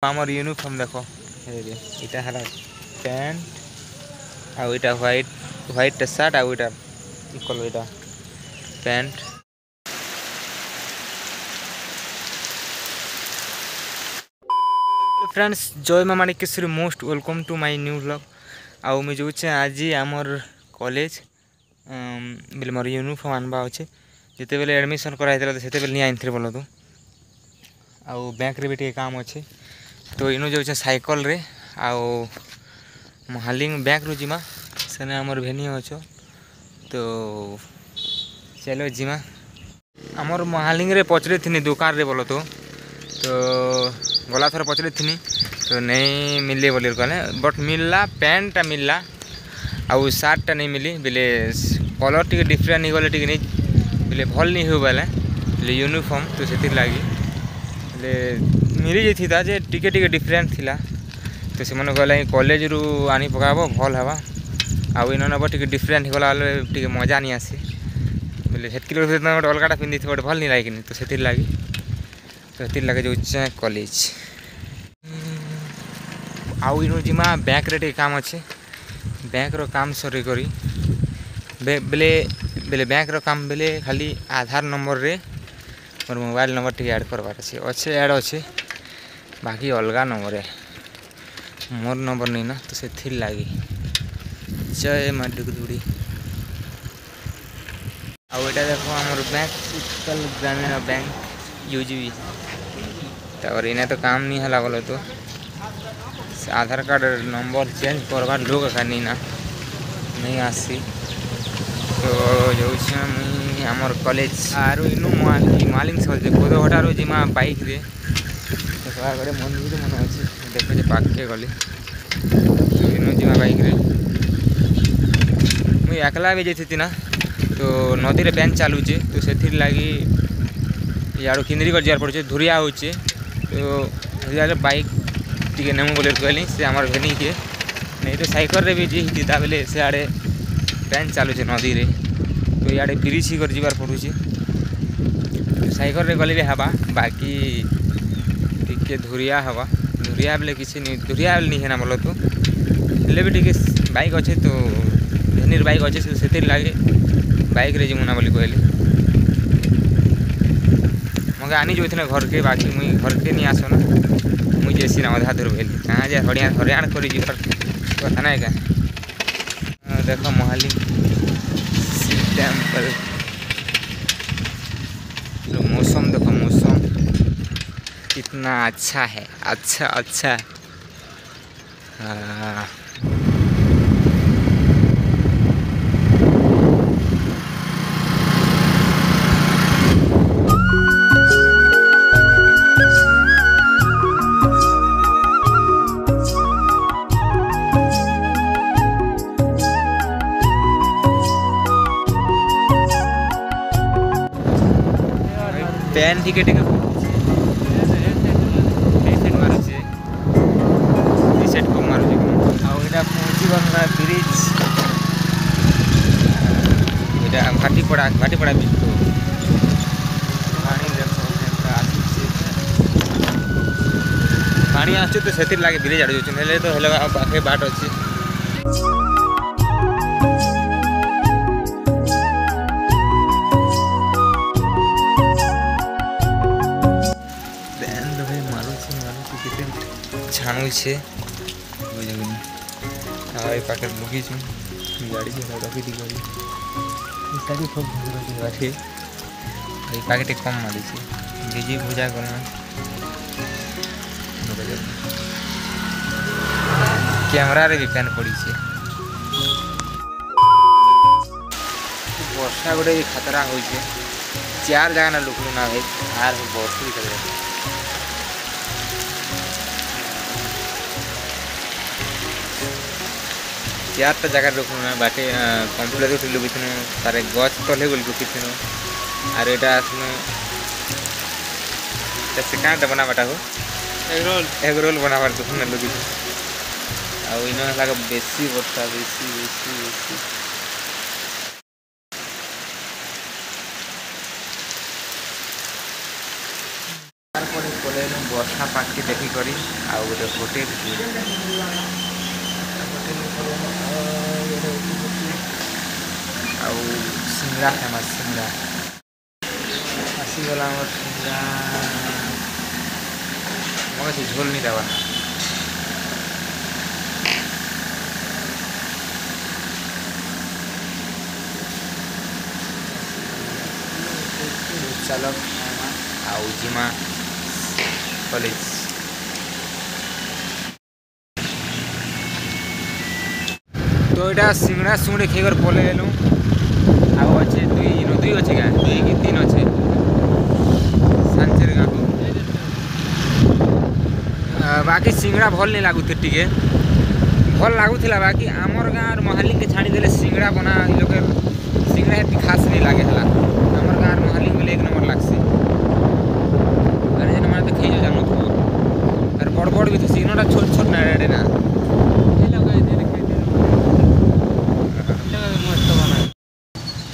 आमर यूनिफॉर्म देखो इटा है पैंट आउ इटा व्हाइट शर्ट आउ इटा कलर इटा पैंट। फ्रेंड्स जय माँ Manikeshwari most welcome to my new vlog. आउ मुझे जाऊे आज आमर कॉलेज बोले मोर यूनिफॉर्म आनवा अच्छे जिते बेले एडमिशन कराई से नहीं आनी बोल तो आउ बैंक रे भी टे काम अच्छे तो इनु जाऊे साइकल रे आउ महालिंग बैंक रू जिमा सेने आमर भेनी अच्छो तो चलो जिमा आमर महालिंग रे पचरे थी दुकान रे बोलो तो गला थर पचरे थी तो नहीं मिले बोले कहले बट मिलला पैंटा मिलला आउ सार्टा नहीं मिली बोले कलर टी डिफरेंट हो गले टी नहीं बोले भल नहीं हो बोले यूनिफॉर्म तो से लगी मिली जाता जे टिके टिके डिफरेंट थिला तो से कहला कॉलेज रू आनी पकाब भल हवा आउ इन नब टी डिफरेंट होगला टे मजा नहीं आसी बोले हेतक गोटे अलगाटा पिंधि गोटे भल नहीं लगे तो से लगी तो से लगे जाऊे कॉलेज आउ इन जिमा बैंक रे काम अच्छे बैंक रो काम सरी करी बेले बेले बैंक रो काम बेले खाली आधार नंबर रे मोर मोबाइल नंबर टी ऐड करवार अच्छे ऐड अच्छे बाकी अलगा नंबर है मोर नंबर नहीं ना तो से लगी जय माँ डुगदुड़ी आउ एटा देखो आमर बैंक उत्कल ग्रामीण बैंक यूजीबी तापर इना तो काम नहीं है बोलो तो आधार कार्ड नंबर चेंज करवार लोग का नहीं आसी तो जाऊँ मुई आमर कॉलेज आर इनु मालिंग से कोदघटारू जिमा बाइक रे गए मंदिर मन अच्छे देखे पाखे गली इनु जिमा बाइक रे मुई एकला भी जाती ना तो नदी रे पैन चलुचे तो से लगी यार किंदरी कर जार पड़े धुरिया होचे तो धुरिया बाइक टी नेमु बोले कहली से आमर भेनी के नहीं तो साइकल रे भी जीता बेले से आड़े पैन चलुचे नदी रे तो इे ब्रिज ही कर जीवार पड़ुचे साइकल रे गले भी हवा बाकी टिके धुरिया हवा धुरिया बेले किसी नहीं धुरिया बेले नहीं है ना बोलो तो हेल्ले भी टिके बाइक अच्छे तो भेनीर बाइक अच्छे से लगे बाइक रे जीमुना बोली कहली मगे आनी जो घर के बाकी मुई घर के नहीं आसो ना मुझे जैसी ना अधा दूर बेली कहाँ जाए हरियाण कर कथा ना क्या देखो महाली टेम्पल तो मौसम देखो मौसम कितना अच्छा है अच्छा अच्छा हाँ पैन टिके टिके मारुचे सेट को मारुचे आउ एटा पहुँची गला ब्रिज एटा भाटीपड़ा बीच तो पानी आसे तो से लगे ब्रिज आड़ जाऊँ तो हेल्ला पाखे बाट अच्छे छाणु छे पाखे लुकी गाड़ी रखी थी गाड़ी पाखे कम मारी भिजी भुजा कर कैमरा रे भी पैन पड़ी वर्षा गोटे भी खतरा हो चार जगह ना लुकलु ना भाई आर वर्ष भी चारटा जगह रुकनु ना बाटे कंप्यूटर लुकीन तार गच तले गल रुकीन आर एटा से क्या बना बाटा हो एग रोल बनाबार दुकान लुकीन आउ इन लगा बेसी वर्षा बेसी बेसी बेसी ବର୍ଷା ପାଗକେ ଦେଖିକରି ଆଉ ଗୋଟେ ହୋଟେଲ ଆଉ ସିଙ୍ଗଡ଼ା ଫେମସ୍ ସିଙ୍ଗଡ଼ା ଆସିଗଲା ଆମର ସିଙ୍ଗଡ଼ା ମଗେ ସେ ଝୋଲ ନି ଦେବା ଚାଲ ଆଉ ଜିମା କଲେଜ ତ ଏଇଟା ସିଙ୍ଗଡ଼ା ସୁଙ୍ଗଡ଼େ ଖାଇକରି ପଲେଇଲୁ ଆଉ ଅଛେ ଦୁଇ ଅଛେ ଗାଁ 2 କି 3 ଅଛେ ସାଞ୍ଚେର ଗାଁକୁ ବାକି ସିଙ୍ଗଡ଼ା ଭଲ ନାଇଁ ଲାଗୁଥି ଟିକେ ଭଲ ଲାଗୁଥିଲା ବାକି ଆମର ଗାଁର ମହାଲିକେ ଛାଡ଼ିଦେଲେ ସିଙ୍ଗଡ଼ା ବନା ଲୋକେ ସିଙ୍ଗଡ଼ା ହେତି ଖାସ୍ ନାଇଁ ଲାଗେ ହେଲା ଆମର ଗାଁର ମହାଲିକ ବୋଲେ 1 ନମ୍ବର ଲାଗ୍ସି ଆରେ ଯେନ୍ ମାନେ ତ ଖାଇଛ ଜାନୁଥିବ ଆରେ ବଡ଼ ବଡ଼ ବି ତ ସିଙ୍ଗଡ଼ା ଛୋଟ ଛୋଟ ନା ରେଡ଼େ ନା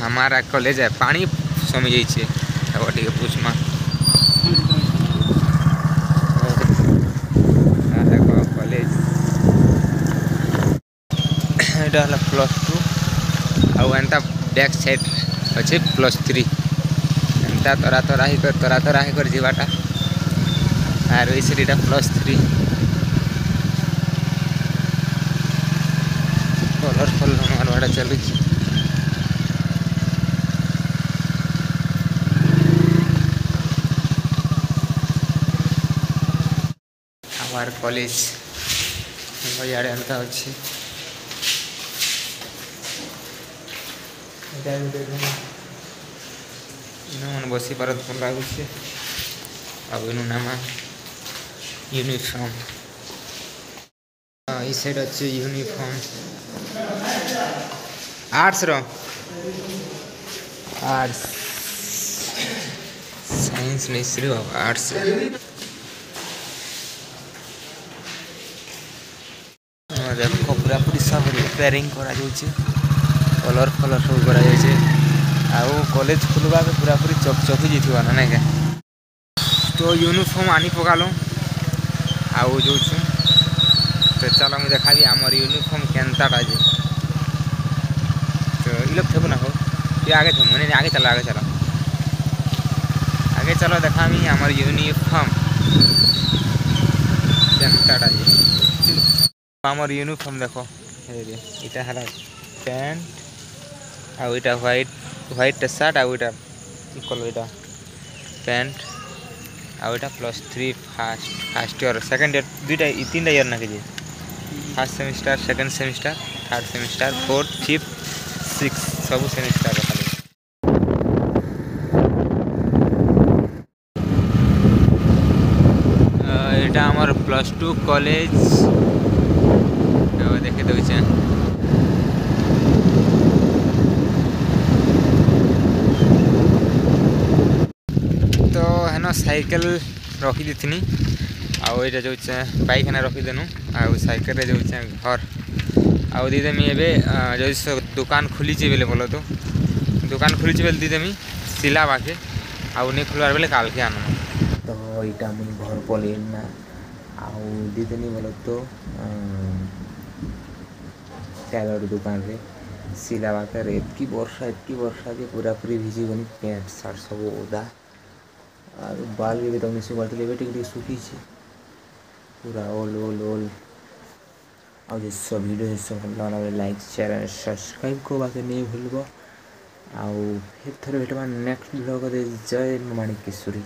हमारा कॉलेज है पानी समी जाइए अब टे पूछमा कॉलेज यहाँ +2 आउ एंता बैक साइड अच्छे +3 एंता तरा तरा ही कर जीवाटा आर इसे +3 कलरफुल हमारा चलू हमार कॉलेज इे एंता अच्छे मन बसी पार भल लगुच आनु नाम यूनिफॉर्म इस साइड अच्छे यूनिफॉर्म आर्ट्स आर्ट्स साइंस नहीं सिर्फ आर्ट्स देख पूरा पूरी सब रिपेयरिंग करा कलर फलर सब करा आउ कॉलेज खुलवा के पूरा पूरी चकचकी जीवा ना क्या तो यूनिफॉर्म आनी पकाल आउ जो तो चलो मुझे देखा आमर यूनिफॉर्म केनताटा जे तो ये लोग थे ना हो ये आगे थे मैंने आगे चलो देखा आमर यूनिफॉर्म केनताटा जे आमर यूनिफॉर्म देखो इटा है पैंट आउ इटा व्हाइट शर्ट आउ इटा कलर इटा पैंट आउ इटा +3 first year second year 3 year ना कि first semester second semester third semester 4th 5th 6th सब सेमिस्टर खाली एटा हमर +2 कॉलेज देखे दौचे तो हेन साइकेल रखी दी आउ ये जो बाइक हेना रखीदेनु आउ साइकेल जो घर आउ दीदेमी जो दुकान खुली बेले बोलो तो दुकान खुली बेले दीदेमी सिला बाके आउ नहीं खुलवार बेले काल के आनु तो यहाँ मुझे घर पलैना आउ दीदेनी बोलो तो टैलर दुकान रे सिला बाकर एतकी वर्षा के पूरा पूरी भिजी गनी पैंट सार्ट सब ओदा और बाल भी तो मिसी बाटे टे सुखी पूरा ओल और सब वीडियो सब लाइक शेयर एंड सब्सक्राइब करवा के नहीं भूलब आउ फिर थोड़े भेटवा नेक्स्ट ब्लॉग जय माणिकेश्वरी।